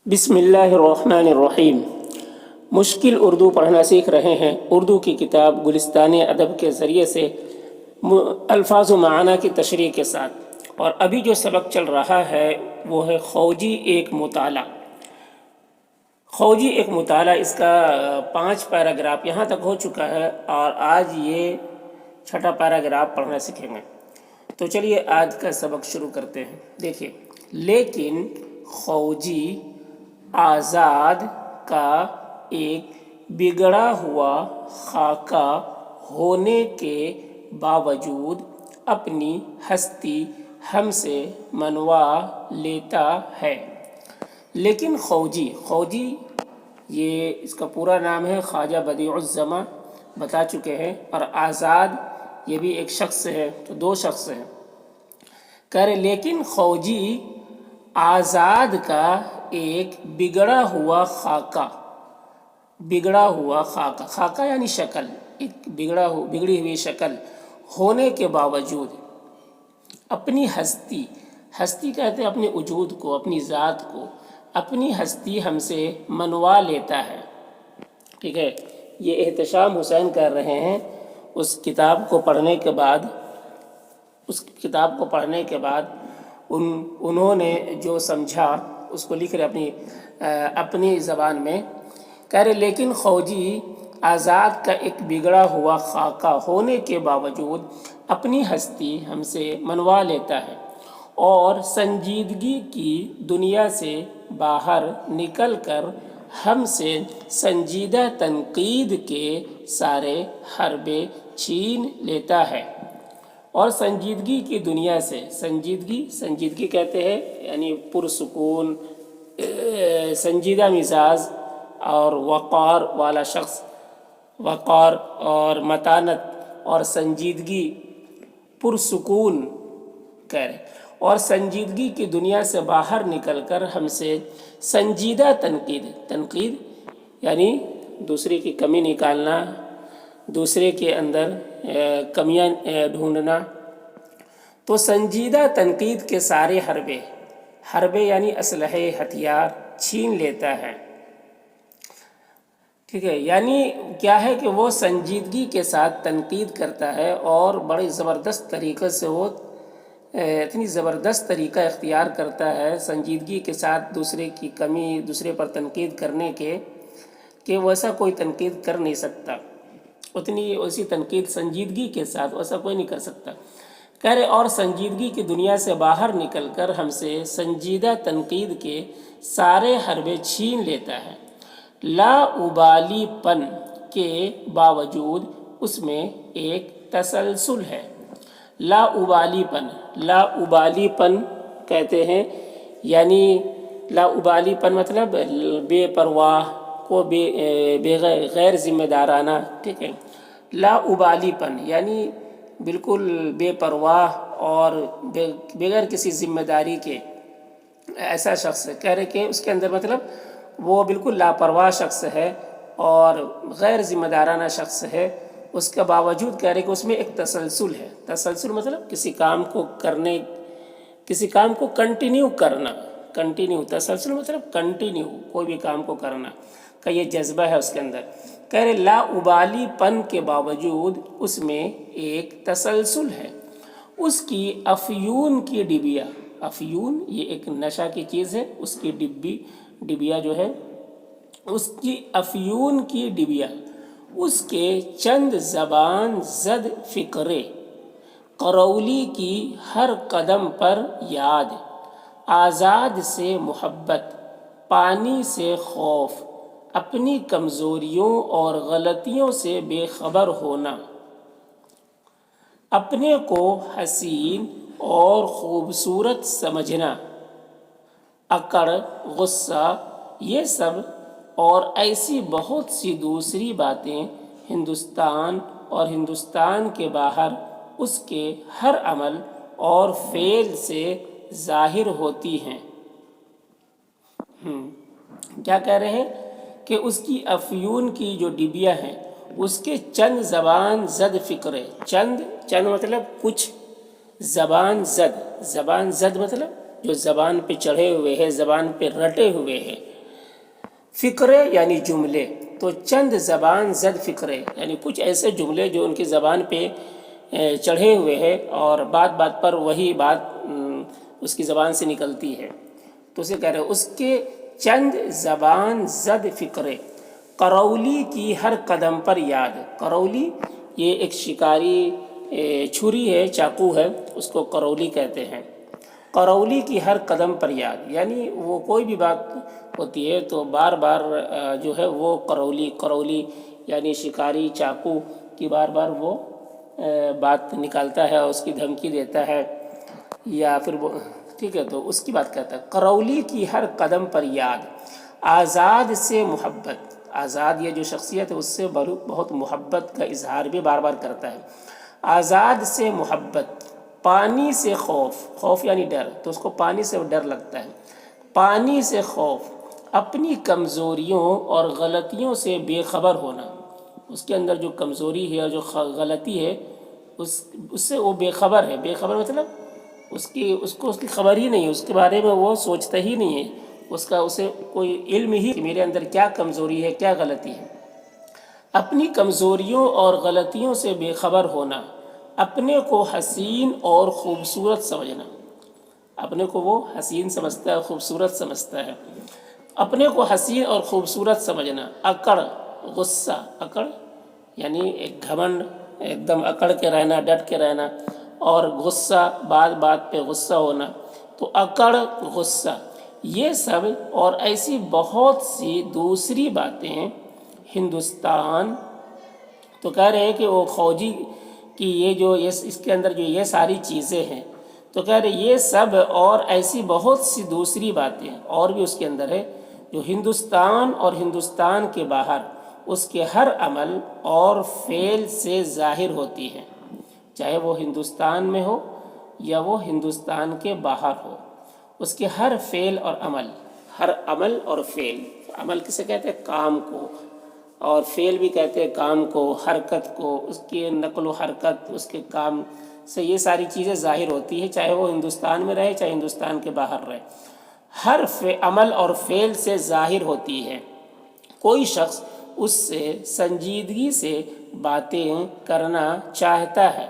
بسم اللہ الرحمن الرحیم۔ مشکل اردو پڑھنا سیکھ رہے ہیں۔ اردو کی کتاب گلستان ادب کے ذریعے سے الفاظ و معنی کی تشریح کے ساتھ، اور ابھی جو سبق چل رہا ہے وہ ہے خوجی ایک مطالعہ۔ خوجی ایک مطالعہ، اس کا 5 پیراگراف یہاں تک ہو چکا ہے، اور آج یہ 6واں پیراگراف پڑھنا سیکھیں گے۔ تو چلیے آج کا سبق شروع کرتے ہیں۔ دیکھیے، لیکن خوجی آزاد کا ایک بگڑا ہوا خاکہ ہونے کے باوجود اپنی ہستی ہم سے منوا لیتا ہے۔ لیکن خوجی یہ اس کا پورا نام ہے، خواجہ بدیع الزماں بتا چکے ہیں، اور آزاد یہ بھی ایک شخص ہے، تو 2 شخص ہیں۔ کہہ رہے لیکن خوجی آزاد کا ایک بگڑا ہوا خاکہ یعنی شکل، ایک بگڑی ہوئی شکل ہونے کے باوجود اپنی ہستی کہتے ہیں اپنے وجود کو، اپنی ذات کو، اپنی ہستی ہم سے منوا لیتا ہے۔ ٹھیک ہے، یہ احتشام حسین کر رہے ہیں اس کتاب کو پڑھنے کے بعد انہوں نے جو سمجھا اس کو لکھ رہے اپنی زبان میں۔ کہہ رہے لیکن خوجی آزاد کا ایک بگڑا ہوا خاکہ ہونے کے باوجود اپنی ہستی ہم سے منوا لیتا ہے، اور سنجیدگی کی دنیا سے باہر نکل کر ہم سے سنجیدہ تنقید کے سارے حربے چھین لیتا ہے۔ اور سنجیدگی کی دنیا سے، سنجیدگی کہتے ہیں یعنی پرسکون، سنجیدہ مزاج اور وقار والا شخص، وقار اور متانت اور سنجیدگی، پرسکون کہہ رہے، اور سنجیدگی کی دنیا سے باہر نکل کر ہم سے سنجیدہ تنقید یعنی دوسرے کی کمی نکالنا، دوسرے کے اندر کمیاں ڈھونڈنا، تو سنجیدہ تنقید کے سارے حربے یعنی اسلحے، ہتھیار چھین لیتا ہے۔ ٹھیک ہے، یعنی کیا ہے کہ وہ سنجیدگی کے ساتھ تنقید کرتا ہے، اور بڑی زبردست طریقے سے وہ اتنی زبردست طریقہ اختیار کرتا ہے سنجیدگی کے ساتھ دوسرے کی کمی، دوسرے پر تنقید کرنے کے، کہ ویسا کوئی تنقید کر نہیں سکتا، ویسی تنقید سنجیدگی کے ساتھ ویسا کوئی نہیں کر سکتا۔ کہہ رہے اور سنجیدگی کی دنیا سے باہر نکل کر ہم سے سنجیدہ تنقید کے سارے حربے چھین لیتا ہے۔ لا ابالی پن کے باوجود اس میں ایک تسلسل ہے۔ لا ابالی پن کہتے ہیں، یعنی لا ابالی پن مطلب بے پرواہ کو، غیر ذمہ دارانہ۔ ٹھیک ہے، لا ابالی پن یعنی بالکل بے پرواہ اور بغیر کسی ذمہ داری کے ایسا شخص ہے۔ کہہ رہے کہ اس کے اندر مطلب وہ بالکل لاپرواہ شخص ہے اور غیر ذمہ دارانہ شخص ہے، اس کے باوجود کہہ رہے کہ اس میں ایک تسلسل ہے۔ تسلسل مطلب کسی کام کو کنٹینیو کرنا، تسلسل مطلب کنٹینیو کوئی بھی کام کو کرنا کا یہ جذبہ ہے اس کے اندر۔ کہہ رہے لا ابالی پن کے باوجود اس میں ایک تسلسل ہے۔ اس کی افیون کی ڈبیا، افیون یہ ایک نشہ کی چیز ہے، اس کی ڈبیا جو ہے، اس کی افیون کی ڈبیا، اس کے چند زبان زد فکرے، قرولی کی ہر قدم پر یاد، آزاد سے محبت، پانی سے خوف، اپنی کمزوریوں اور غلطیوں سے بے خبر ہونا، اپنے کو حسین اور خوبصورت سمجھنا، اکڑ، غصہ، یہ سب اور ایسی بہت سی دوسری باتیں ہندوستان اور ہندوستان کے باہر اس کے ہر عمل اور فعل سے ظاہر ہوتی ہیں۔ کیا کہہ رہے ہیں کہ اس کی افیون کی جو ڈبیا ہیں، اس کے چند زبان زد فکرے، چند مطلب کچھ، زبان زد مطلب جو زبان پہ چڑھے ہوئے ہیں، زبان پہ رٹے ہوئے ہیں، فقرے یعنی جملے، تو چند زبان زد فقرے یعنی کچھ ایسے جملے جو ان کی زبان پہ چڑھے ہوئے ہیں اور بات بات پر وہی بات اس کی زبان سے نکلتی ہے، تو اسے کہہ رہے ہیں اس کے چند زبان زد فقرے، قرولی کی ہر قدم پر یاد۔ قرولی یہ ایک شکاری چھری ہے، چاقو ہے، اس کو قرولی کہتے ہیں۔ قرولی کی ہر قدم پر یاد، یعنی وہ کوئی بھی بات ہوتی ہے تو بار بار جو ہے وہ قرولی یعنی شکاری چاقو کی بار بار وہ بات نکالتا ہے اور اس کی دھمکی دیتا ہے، یا پھر وہ ٹھیک ہے تو اس کی بات کرتا ہے۔ قرولی کی ہر قدم پر یاد، آزاد سے محبت، آزاد یہ جو شخصیت ہے اس سے بہت محبت کا اظہار بھی بار بار کرتا ہے۔ آزاد سے محبت، پانی سے خوف، خوف یعنی ڈر، تو اس کو پانی سے ڈر لگتا ہے۔ پانی سے خوف، اپنی کمزوریوں اور غلطیوں سے بے خبر ہونا، اس کے اندر جو کمزوری ہے اور جو غلطی ہے اس سے وہ بے خبر ہے۔ بے خبر مطلب اس کو اس کی خبر ہی نہیں ہے، اس کے بارے میں وہ سوچتا ہی نہیں ہے، اسے کوئی علم ہی کہ میرے اندر کیا کمزوری ہے کیا غلطی ہے۔ اپنی کمزوریوں اور غلطیوں سے بے خبر ہونا، اپنے کو حسین اور خوبصورت سمجھنا، اپنے کو وہ حسین سمجھتا ہے، خوبصورت سمجھتا ہے، اپنے کو حسین اور خوبصورت سمجھنا۔ اکڑ، غصہ، اکڑ یعنی ایک گھمنڈ، ایک دم اکڑ کے رہنا، ڈٹ کے رہنا، اور غصہ، بات بات پہ غصہ ہونا، تو اکڑ، غصہ، یہ سب اور ایسی بہت سی دوسری باتیں ہندوستان، تو کہہ رہے ہیں کہ وہ خوجی کی اس کے اندر جو یہ ساری چیزیں ہیں، تو کہہ رہے یہ سب اور ایسی بہت سی دوسری باتیں اور بھی اس کے اندر ہے جو ہندوستان اور ہندوستان کے باہر اس کے ہر عمل اور فعل سے ظاہر ہوتی ہیں، چاہے وہ ہندوستان میں ہو یا وہ ہندوستان کے باہر ہو، اس کے ہر فعل اور عمل، ہر عمل اور فعل، عمل کسے کہتے ہیں؟ کام کو، اور فعل بھی کہتے ہیں کام کو، حرکت کو، اس کی نقل و حرکت، اس کے کام سے یہ ساری چیزیں ظاہر ہوتی ہیں، چاہے وہ ہندوستان میں رہے چاہے ہندوستان کے باہر رہے، ہر عمل اور فعل سے ظاہر ہوتی ہے۔ کوئی شخص اس سے سنجیدگی سے باتیں کرنا چاہتا ہے،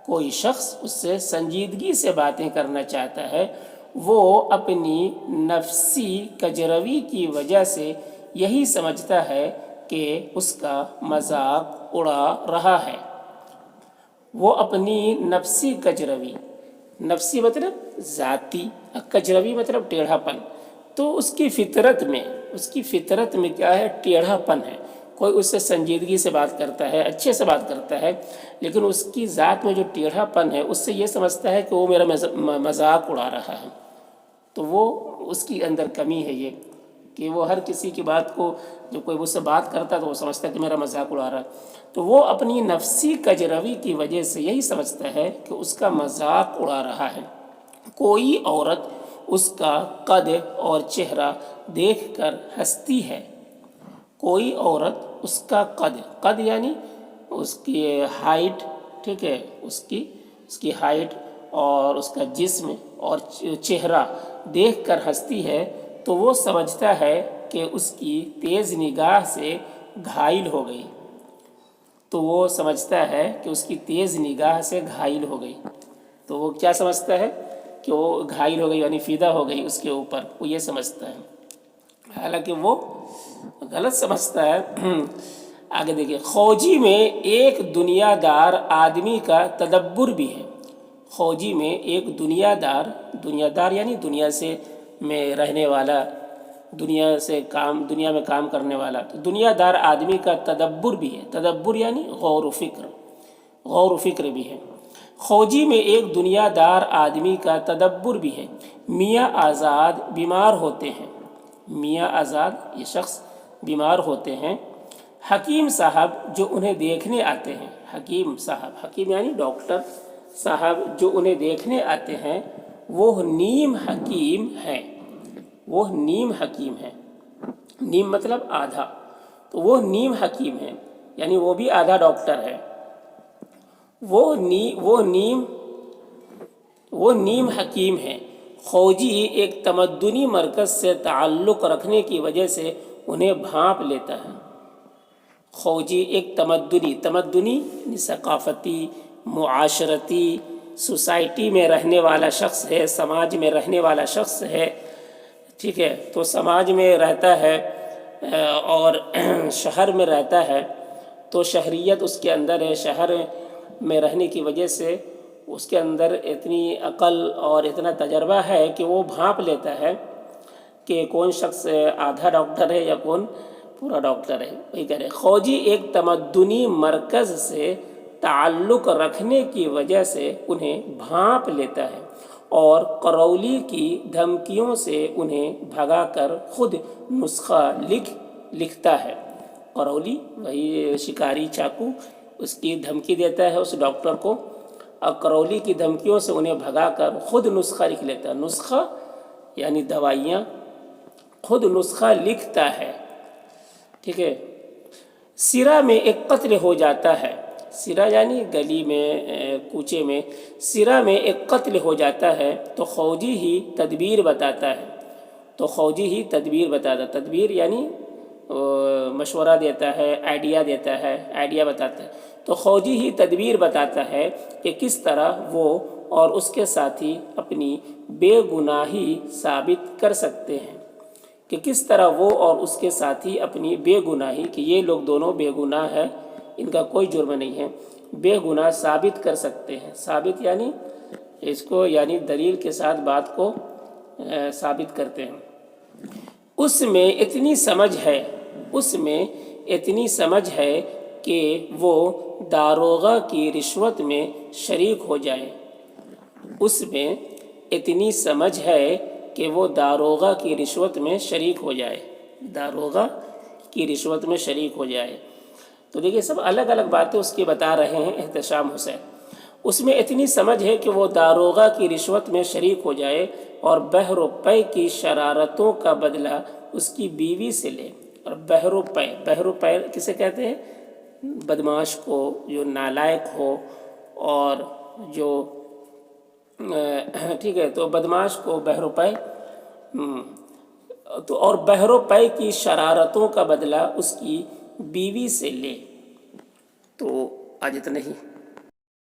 کوئی شخص اس سے سنجیدگی سے باتیں کرنا چاہتا ہے، وہ اپنی نفسی کجروی کی وجہ سے یہی سمجھتا ہے کہ اس کا مذاق اڑا رہا ہے۔ وہ اپنی نفسی کجروی، نفسی مطلب ذاتی، کجروی مطلب ٹیڑھا پن، تو اس کی فطرت میں کیا ہے؟ ٹیڑھا پن ہے۔ کوئی اس سے سنجیدگی سے بات کرتا ہے، اچھے سے بات کرتا ہے، لیکن اس کی ذات میں جو ٹیڑھا پن ہے اس سے یہ سمجھتا ہے کہ وہ میرا مذاق اڑا رہا ہے، تو وہ اس کی اندر کمی ہے یہ کہ وہ ہر کسی کی بات کو، جو کوئی مجھ سے بات کرتا ہے تو وہ سمجھتا ہے کہ میرا مذاق اڑا رہا ہے، تو وہ اپنی نفسی کجروی کی وجہ سے یہی سمجھتا ہے کہ اس کا مذاق اڑا رہا ہے۔ کوئی عورت اس کا قد اور چہرہ دیکھ کر ہنستی ہے، کوئی عورت اس کا قد یعنی اس کی ہائٹ، ٹھیک ہے، اس کی ہائٹ اور اس کا جسم اور چہرہ دیکھ کر ہنستی ہے، تو وہ سمجھتا ہے کہ اس کی تیز نگاہ سے گھائل ہو گئی، تو وہ سمجھتا ہے کہ اس کی تیز نگاہ سے گھائل ہو گئی، تو وہ کیا سمجھتا ہے کہ وہ گھائل ہو گئی یعنی فیدا ہو گئی اس کے اوپر، وہ یہ سمجھتا ہے، حالانکہ وہ غلط سمجھتا ہے۔ آگے دیکھیے، خوجی میں ایک دنیا دار آدمی کا تدبر بھی ہے، خوجی میں ایک دنیا دار یعنی دنیا سے میں رہنے والا، دنیا میں کام کرنے والا، تو دنیا دار آدمی کا تدبر بھی ہے، تدبر یعنی غور و فکر بھی ہے۔ خوجی میں ایک دنیا دار آدمی کا تدبر بھی ہے۔ میاں آزاد بیمار ہوتے ہیں، میاں آزاد یہ شخص بیمار ہوتے ہیں، حکیم صاحب جو انہیں دیکھنے آتے ہیں، حکیم صاحب، حکیم یعنی ڈاکٹر صاحب جو انہیں دیکھنے آتے ہیں، وہ نیم حکیم ہیں، وہ نیم حکیم ہیں، نیم مطلب آدھا، تو وہ نیم حکیم ہیں یعنی وہ بھی آدھا ڈاکٹر ہے، وہ نیم حکیم ہیں، خوجی ایک تمدنی مرکز سے تعلق رکھنے کی وجہ سے انہیں بھانپ لیتا ہے۔ خوجی ایک تمدنی یعنی ثقافتی، معاشرتی، سوسائٹی میں رہنے والا شخص ہے، سماج میں رہنے والا شخص ہے، ٹھیک ہے، تو سماج میں رہتا ہے اور شہر میں رہتا ہے، تو شہریت اس کے اندر ہے، شہر میں رہنے کی وجہ سے اس کے اندر اتنی عقل اور اتنا تجربہ ہے کہ وہ بھانپ لیتا ہے کہ کون شخص آدھا ڈاکٹر ہے یا کون پورا ڈاکٹر ہے۔ وہی کہہ رہے خوجی ایک تمدنی مرکز سے تعلق رکھنے کی وجہ سے انہیں بھانپ لیتا ہے اور قرولی کی دھمکیوں سے انہیں بھگا کر خود نسخہ لکھتا ہے۔ قرولی وہی شکاری چاقو، اس کی دھمکی دیتا ہے اس ڈاکٹر کو، اور قرولی کی دھمکیوں سے انہیں بھگا کر خود نسخہ لکھ لیتا ہے۔ نسخہ یعنی دوائیاں، خود نسخہ لکھتا ہے، ٹھیک ہے۔ سرا میں ایک قتل ہو جاتا ہے، سرا یعنی گلی میں، کوچے میں، سرا میں ایک قتل ہو جاتا ہے تو خوجی ہی تدبیر بتاتا ہے، تدبیر یعنی مشورہ دیتا ہے، آئیڈیا بتاتا ہے، تو خوجی ہی تدبیر بتاتا ہے کہ کس طرح وہ اور اس کے ساتھی اپنی بے گناہی ثابت کر سکتے ہیں، کہ کس طرح وہ اور اس کے ساتھی اپنی بے گناہی، کہ یہ لوگ دونوں بے گناہ ہیں، ان کا کوئی جرم نہیں ہے، بے گناہ ثابت کر سکتے ہیں۔ ثابت یعنی اس کو یعنی دلیل کے ساتھ بات کو ثابت کرتے ہیں۔ اس میں اتنی سمجھ ہے کہ وہ داروغہ کی رشوت میں شریک ہو جائے، اس میں اتنی سمجھ ہے کہ وہ داروغہ کی رشوت میں شریک ہو جائے، تو دیکھیے سب الگ الگ باتیں اس کی بتا رہے ہیں احتشام حسین۔ اس میں اتنی سمجھ ہے کہ وہ داروغہ کی رشوت میں شریک ہو جائے اور بہر و پے کی شرارتوں کا بدلہ اس کی بیوی سے لے۔ اور بہر و پے کسے کہتے ہیں؟ بدماش کو، جو نالائق ہو اور جو ٹھیک ہے، تو بدماش کو بہر و پے، تو اور بہر و پے کی شرارتوں کا بدلہ اس کی بیوی سے لے۔ تو آج اتنا ہی۔